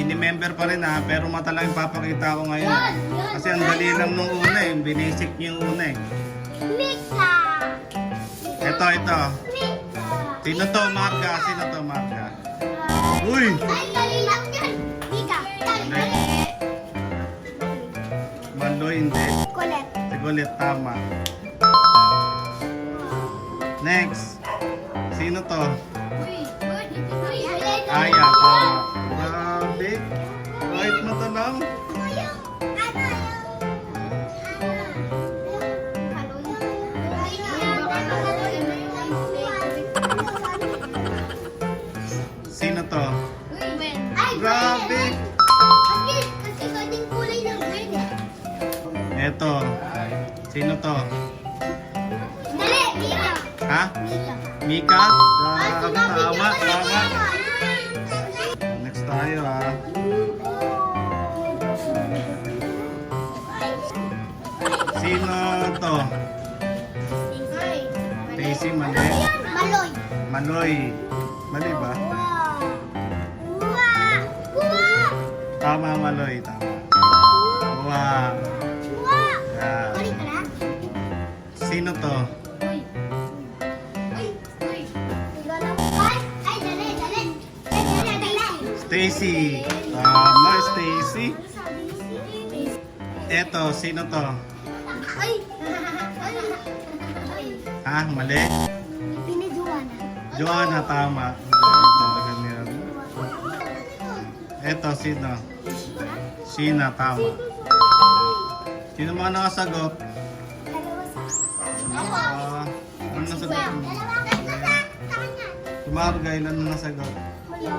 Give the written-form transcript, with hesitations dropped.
Ini-member pa rin ha, pero mata lang yung papakita ko ngayon. Kasi ang dali lang nung una eh, binisik niyo yung una eh. Mika! Ito. Mika! Sino to, Marka? Sino to, Marka? Uy! Ay, dali lang yan! Mika! Dali! Maloy, hindi. Kulit! Sigulit, tama. Next. Sino to? Aya, tama. Grabe. Kahit mata lang. Sino to? Grabe. Kasi ganyan kulay ng green eh. Eto. Sino to? Dali! Mika! Ha? Mika! Mika? Ay, Grabe, tama, sumabit ka tama. na. Next tayo ha. Sino to? Daisy, mali. Maloy! Maloy. Mali ba? Kuha! Kuha! Tama, Maloy. Tama. Wow. Kuha! Yeah. Mali ka na? Sino to? Ay, dali, dali. Ay, dali. Stacy. Tama, Stacy. Eto, sino to? Ay! Ha? Mali? Pinijuana. Joanna, tama. Talaga niya. Eto, sino? Sheena, tama. Sino mga nakasagot? Ano nasagot mo? Sumarga, ilan na nasagot? Wala.